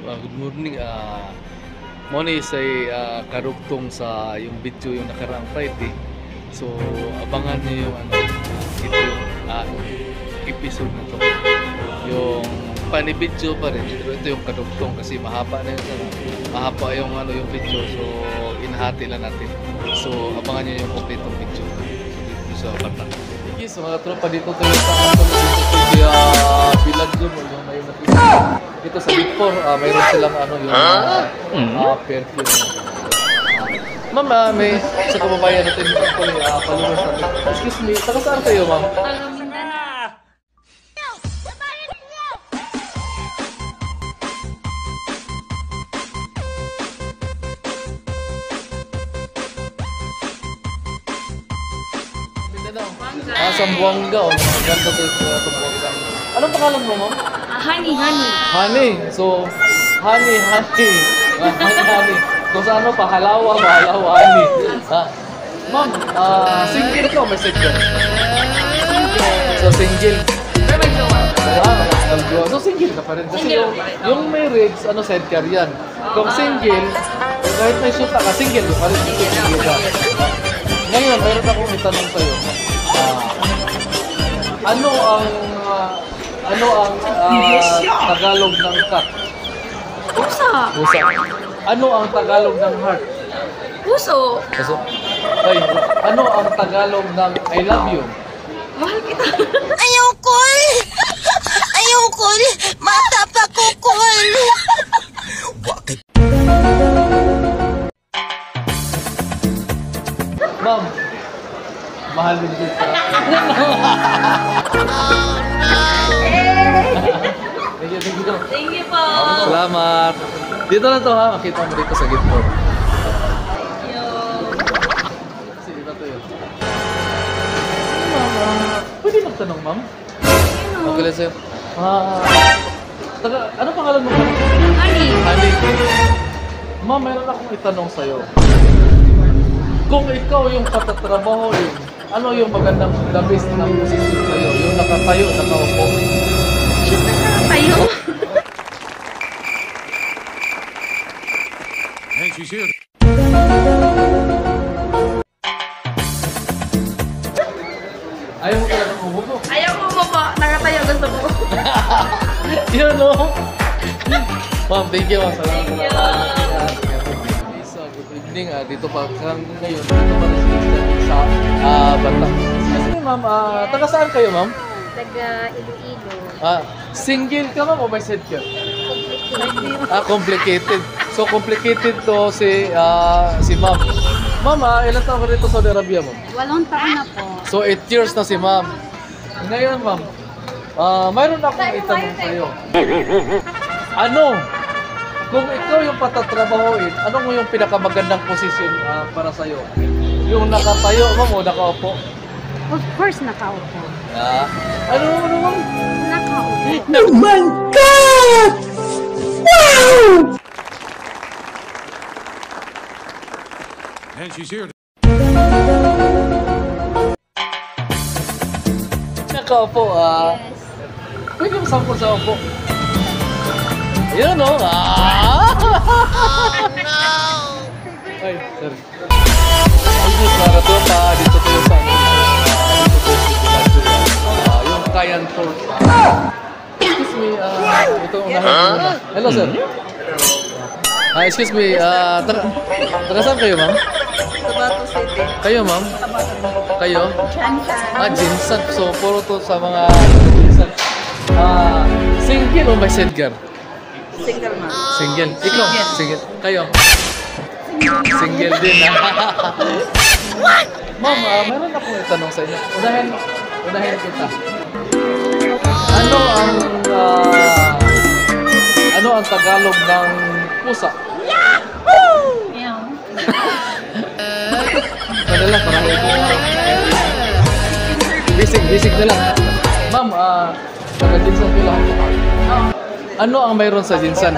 Good morning. Moni sa karugtong sa yung video yung nakaraang Friday. So abangan niyo yung ito yung episode na to. Yung funny video pa rin. Ito yung karugtong kasi mahaba na yun. Mahaba yung yung video. So inahati lang natin. So abangan niyo yung kompletong video. So dito sa bata. Yes, mga tropa dito tayo sa Bilag Zoom yung may nakita. Dito sa Victor, mayroon silang yung perfume. Ma'am, may sa kababayan natin dito po followers natin. Excuse me, taga saan kayo, ma'am? Sambuanga. Ganda tayo sa Sambuanga. Anong pangalan mo, ma'am? Honey. Honey. So, honey. Honey. Kung sa ano, pahalawa, honey. Ma'am, single ka o may set ka? So, single. So, single ka pa rin. Kasi yung marriage, sidecar yan. Kung single, kahit may shoot ka, single ka pa rin. Single ka. Ngayon, mayroon akong itanong sa'yo. Ano ang Tagalog ng cat? Pusa. Ano ang Tagalog ng heart? Puso. Ay, ano ang Tagalog ng I love you? Mahal kita. Ayaw ko. Mata pa ko ko. Ma'am, mahal din kita. Thank you. Thank you po. Salamat. Dito na to ha, makita mo dito sa gitno. Sige na to yun. Pwede magtanong, ma'am? Okay lang sa'yo. Ano pangalan mo? Honey. Ma'am, mayroon akong itanong sa'yo. Kung ikaw yung patatrabahoin, ano yung magandang the best na posisyon sa'yo? Yung nakatayo, nakaupo? Tayo. And she's here. Ayaw mo talaga umupo? Ayaw ko po. Nakatayo gusto ko. Yun o! Ma'am, thank you. Salamat. Thank you. Good evening. Dito pa ngayon. Dito pa rin sa Bata. Kasi ma'am, taga saan kayo, ma'am? Taga Iloilo. Single ka, ma'am, o may set ka? Complicated. So, complicated to si ma'am. Ma'am, ilan taon ka rito sa Saudi Arabia, ma'am? 8 taon na po. So, 8 years na si ma'am. Ngayon, ma'am, mayroon akong itanong sa'yo. Kung ikaw yung patatrabahoin, ano mo yung pinakamagandang posisyon para sa'yo? Yung nakatayo, ma'am, o nakaupo? Of course, nakaupo. Ano, ma'am? Nakaupo. Oh my God! Wow! And she's here. Nakaupo, Yes. pwede mo sampol sa upo. Ayun, no? Ay, sorry. Ay, para doon dito tayo sa yung Kayan Fort. Excuse me, ito unahin ko muna. Hello, sir. Excuse me, taga saan kayo, ma'am? Tabato City. Kayo, ma'am? Kayo? Jansan. Jinsan. So, puro to sa mga Jinsan. Single o may sedgar? Single man. Single. Ikaw? Single. Kayo? Single din. Ma'am, meron akong itanong sa inyo. Unahin kita. Ano ang Tagalog ng pusa? Meow. Madala, parang ito. Basic na lang. Ma'am, taga-Jinsan ko lang. Ano ang mayroon sa Jinsan?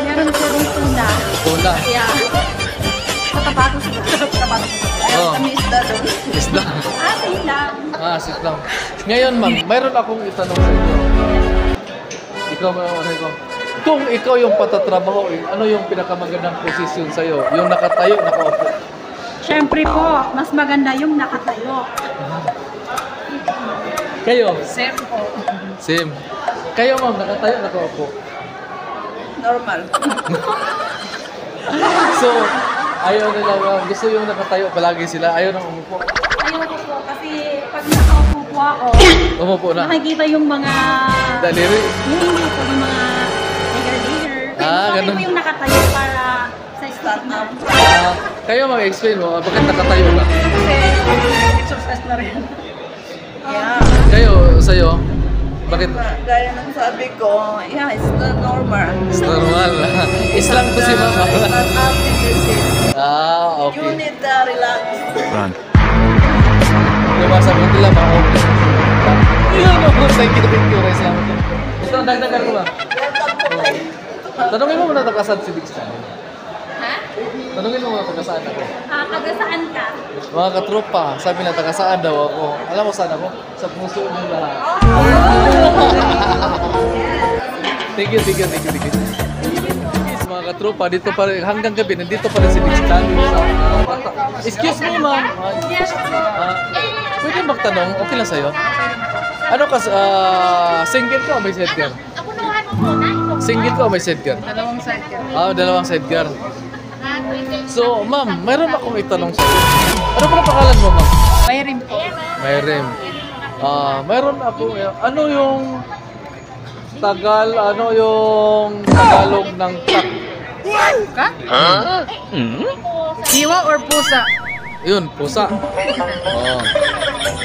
Meron po rin tuna. Tuna. Yeah. Sa tabato sila. Oh. Kami isda doon. Isda. Sige lang. Sit lang. Ngayon, ma'am, mayroon akong itanong sa inyo. Ikaw, ikaw. Kung ikaw yung patatrabaho, ano yung pinakamagandang posisyon sa'yo? Yung nakatayo, nakaupo? Siyempre po, mas maganda yung nakatayo. Kayo? Same po. Same. Kayo ma'am, nakatayo, nakaupo? Normal. So, ayaw nila ma'am. Gusto yung nakatayo palagi sila. Ayaw nang umupo. Ayoko po kasi pag nakaupo po ako, Umupo na. nakikita yung mga... Daliri. Hindi po, yung mga digger-digger. Ah, Kaya ganun. po yung nakatayo para sa start-up. Kayo ma'am, explain mo. Bakit nakatayo ka? Kasi exercise na rin. Yeah. Kayo, sa'yo? Bakit? Gaya ng sabi ko, yeah, it's not normal. It's normal. Islang to si ma'am. It's not active. Ah, You okay. need to relax. Run. Lumasa mo nila, mga okay. Yun, thank you, Rice lang. Ito, dagdagan ko ba? Tanungin mo muna tagasan si Dix Channel. Ha? Tanungin mo muna tagasaan ako. Taga saan ka? Mga katropa, sabi na tagasaan daw ako. Alam mo saan ako? Sa puso ng lahat. Thank you. Yes, mga katropa, dito pa rin, hanggang gabi, nandito pa rin si Dix Channel sa bata. Excuse me, ma'am. Yes po. Pwede magtanong, okay lang sa'yo? Ano ka, single ka o may sidecar? Ako naman mo muna. Single ka o may sidecar? Dalawang side ka. Dalawang sidecar. So, ma'am, mayroon akong itanong sa'yo. Ano pala pangalan mo, ma'am? Mayroon po. Mayrim. Mayroon ako, ano yung Tagalog ng tak? Ka? Hiwa or pusa? Yun, pusa. Oh.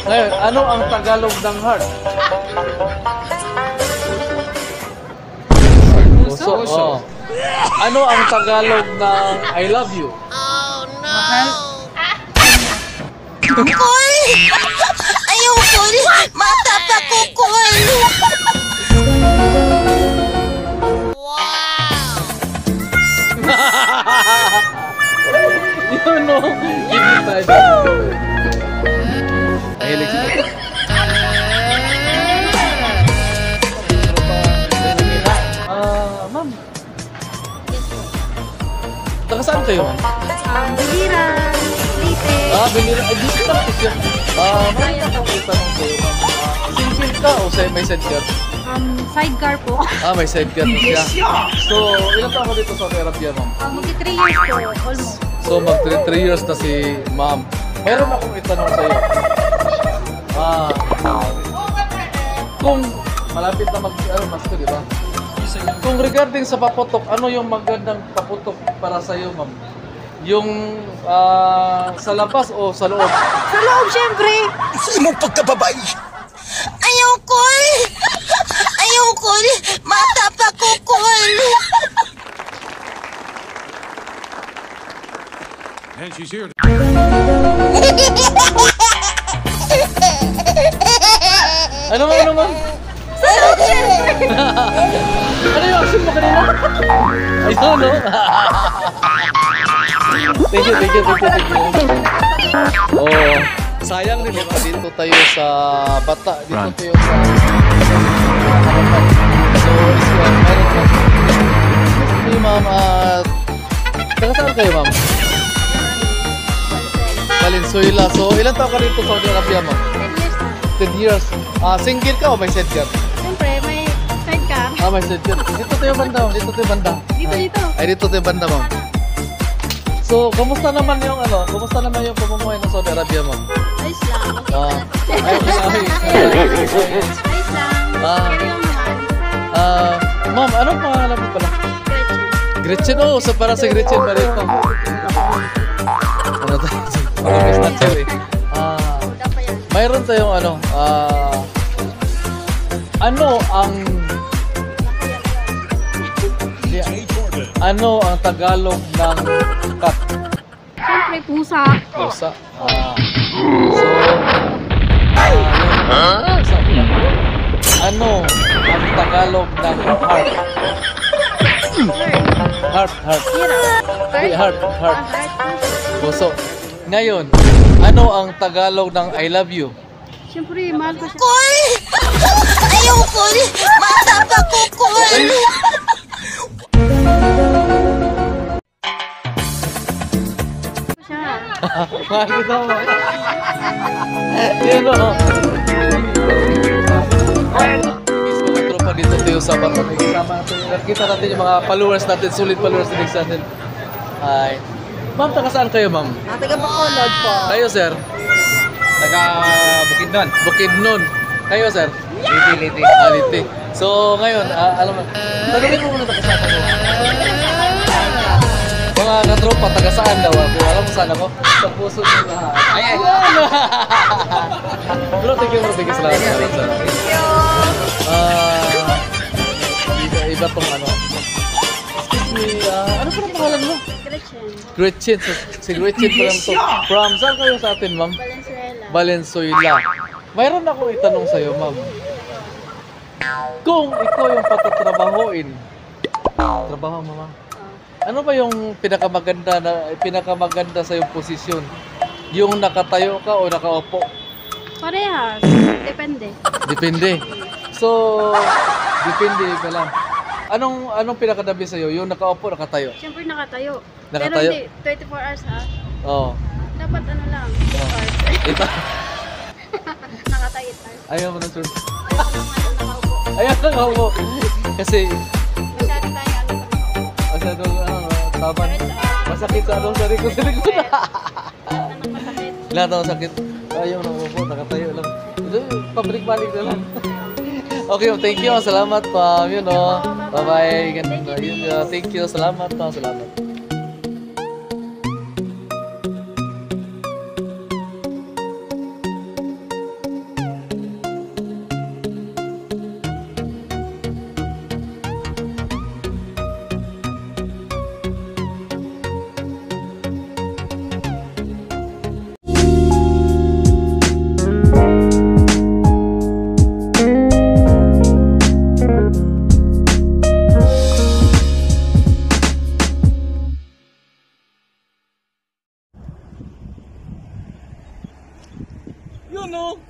Ngayon, ano ang Tagalog ng heart? Puso. Oh. Ano ang Tagalog ng I love you? Mahal. Kukul! Ayoko! Mata pa kukul! Yun, no? Hindi tayo. Mahilig siya. Ma'am. Taga saan kayo, ma'am? Biliran. Lite. Binira. Dito lang po siya. Ma'am, ako itanong sa'yo, ma'am. Single ka o may sidecar? Sidecar po. May sidecar na siya. So, ilan taon ka dito sa Saudi Arabia, ma'am? Magti 3 years po. Almost. So, mag 3 years na si ma'am. Mayroon akong itanong sa'yo. Kung malapit na masko, di ba? Kung regarding sa paputok, ano yung magandang paputok para sa'yo, ma'am? Yung sa labas o sa loob? Sa loob, syempre. Imong pagkababay! Ayoko! Ayoko! Mata pa kukul! And she's here. Ano, ma'am? Sa loob, syempre. Ano yung action mo kanina? Ayun, no? Thank you. Oh, sayang din diba? Dito tayo sa bata. Dito Run. tayo sa harapan. So, meron pa. Hey, ma'am. Taga saan kayo, ma'am? Valenzuela. So, ilan taon ka dito sa Saudi Arabia, ma'am? 10 years. Single ka o may sidecar? Siyempre, may sidecar. May sidecar. Dito tayo banda, ma'am. Dito tayo banda. Dito. Ay, dito tayo banda, ma'am. So, kamusta naman yung pamumuhay ng Saudi Arabia, ma'am? Ayos lang. Ayos lang. Ayos lang. Pero yung naman. Ma'am, anong pangalan mo pala? Gretchen. Oh, so para sa Gretchen pa rin ito. Ano tayo? Mga snatcher eh. Mayroon tayong ano ang Tagalog ng cat? Siyempre, pusa. Pusa. So, pusa. Ano ang Tagalog ng heart? Heart. Heart. Puso. Ngayon, ano ang Tagalog ng I love you? Siyempre, mahal ko siya. Kukul! Ayoko! Mata pa kukul! Mahal kita mo. Yun o. Mga tropa dito tayo sa Baton. Nakita natin yung mga followers natin, solid followers natin. Hi. Ma'am, taga saan kayo, ma'am? Taga Bacolod po. Kayo, sir? Taga Bukidnon. Bukidnon. Kayo, sir? Liti. Liti. So, ngayon, alam mo, tanongin mo muna taga saan ako. Mga katropa, taga saan daw ako? Alam mo saan ako? Sa puso ng lahat. Ay. Bro, thank you, salamat. Iba tong ano. Excuse me, ano pa ang pangalan mo? Gretchen. Si Gretchen pa lang to. From saan kayo sa atin, ma'am? Valenzuela. Mayroon ako itanong sa'yo, ma'am. Kung ikaw yung patatrabahoin, trabaho mo, ma'am. Ano ba yung pinakamaganda sa yung posisyon? Yung nakatayo ka o nakaupo? Parehas. Depende. Depende. So, depende ka lang. Anong pinakadabi sa'yo? Yung nakaupo, nakatayo? Siyempre nakatayo. Nakatayo? Pero hindi, 24 hours ha. Oo. Dapat ano lang, 2 hours. Ito. Nakatayo tayo. Ayaw mo na, sir. Nakaupo. Ayaw na nakaupo. Kasi, Masyado tayo ano sa nakaupo. masyadong, taban. Masakit sa sa likod. Masakit. Lahat ng sakit. Ayaw na upo, nakatayo lang. Pabalik-balik na lang. Okay, thank you. Salamat pa. Yun o. Bye-bye. Thank you. Salamat pa. Salamat. Yun o.